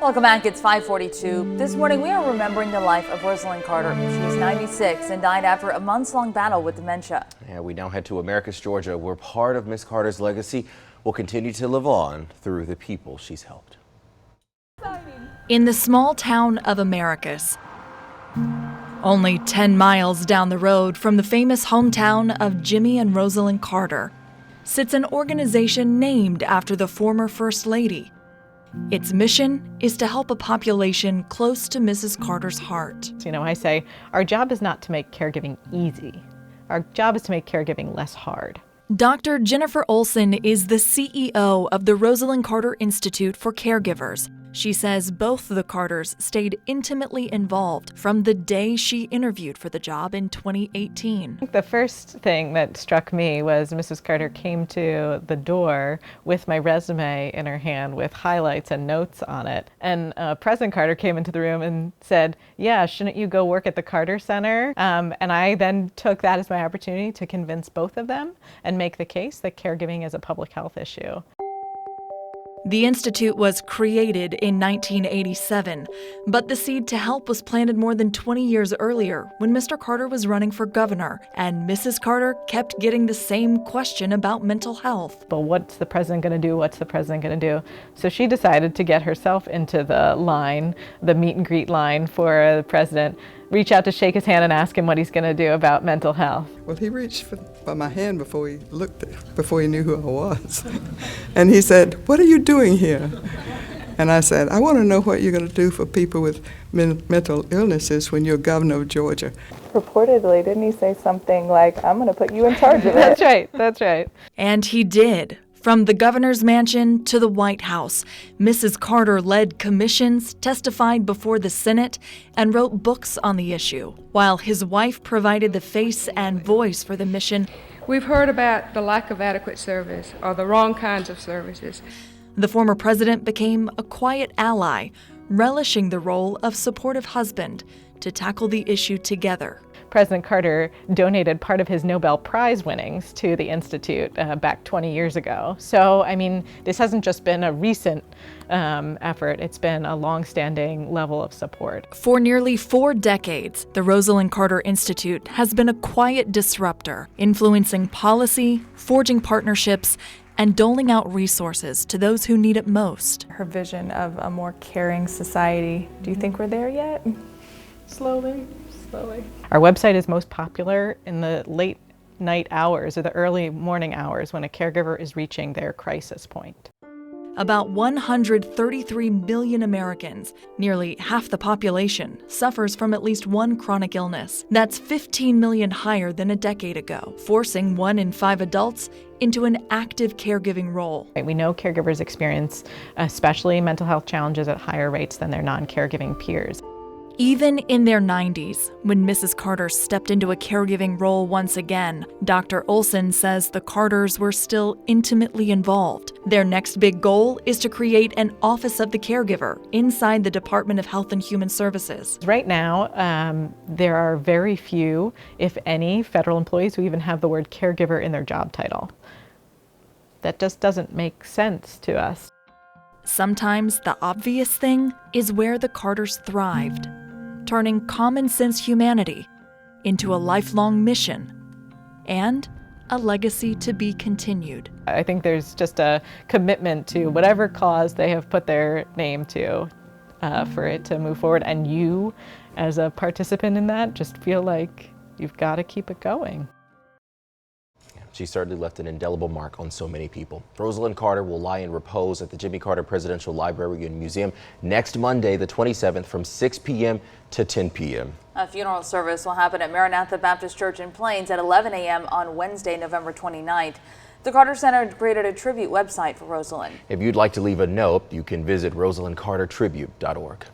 Welcome back. It's 5:42. This morning we are remembering the life of Rosalynn Carter. She was 96 and died after a months-long battle with dementia. Yeah, we now head to Americus, Georgia, where part of Miss Carter's legacy will continue to live on through the people she's helped. In the small town of Americus, only 10 miles down the road from the famous hometown of Jimmy and Rosalynn Carter, sits an organization named after the former First Lady. Its mission is to help a population close to Mrs. Carter's heart. I say our job is not to make caregiving easy. Our job is to make caregiving less hard. Dr. Jennifer Olson is the CEO of the Rosalynn Carter Institute for Caregivers. She says both the Carters stayed intimately involved from the day she interviewed for the job in 2018. The first thing that struck me was Mrs. Carter came to the door with my resume in her hand with highlights and notes on it. And President Carter came into the room and said, "Yeah, shouldn't you go work at the Carter Center?" And I then took that as my opportunity to convince both of them and make the case that caregiving is a public health issue. The Institute was created in 1987, but the seed to help was planted more than 20 years earlier when Mr. Carter was running for governor, and Mrs. Carter kept getting the same question about mental health. But what's the president going to do? What's the president going to do? So she decided to get herself into the line, the meet and greet line for the president, reach out to shake his hand and ask him what he's going to do about mental health. Well, he reached for my hand before he knew who I was. And he said, "What are you doing here?" And I said, "I want to know what you're going to do for people with mental illnesses when you're governor of Georgia." Purportedly, didn't he say something like, "I'm going to put you in charge of it"? That's right, that's right. And he did. From the governor's mansion to the White House, Mrs. Carter led commissions, testified before the Senate, and wrote books on the issue, while his wife provided the face and voice for the mission. We've heard about the lack of adequate service or the wrong kinds of services. The former president became a quiet ally, relishing the role of supportive husband to tackle the issue together. President Carter donated part of his Nobel Prize winnings to the Institute back 20 years ago. So, this hasn't just been a recent effort, it's been a long-standing level of support. For nearly 4 decades, the Rosalynn Carter Institute has been a quiet disruptor, influencing policy, forging partnerships, and doling out resources to those who need it most. Her vision of a more caring society, do you think we're there yet? Slowly. Our website is most popular in the late night hours or the early morning hours when a caregiver is reaching their crisis point. About 133 million Americans, nearly half the population, suffers from at least one chronic illness. That's 15 million higher than a decade ago, forcing 1 in 5 adults into an active caregiving role. We know caregivers experience especially mental health challenges at higher rates than their non-caregiving peers. Even in their 90s, when Mrs. Carter stepped into a caregiving role once again, Dr. Olson says the Carters were still intimately involved. Their next big goal is to create an Office of the Caregiver inside the Department of Health and Human Services. Right now, there are very few, if any, federal employees who even have the word caregiver in their job title. That just doesn't make sense to us. Sometimes the obvious thing is where the Carters thrived, turning common sense humanity into a lifelong mission and a legacy to be continued. I think there's just a commitment to whatever cause they have put their name to for it to move forward, and you, as a participant in that, just feel like you've got to keep it going. She certainly left an indelible mark on so many people. Rosalynn Carter will lie in repose at the Jimmy Carter Presidential Library and Museum next Monday, the 27th, from 6 p.m. to 10 p.m. A funeral service will happen at Maranatha Baptist Church in Plains at 11 a.m. on Wednesday, November 29th. The Carter Center created a tribute website for Rosalynn. If you'd like to leave a note, you can visit rosalyncartertribute.org.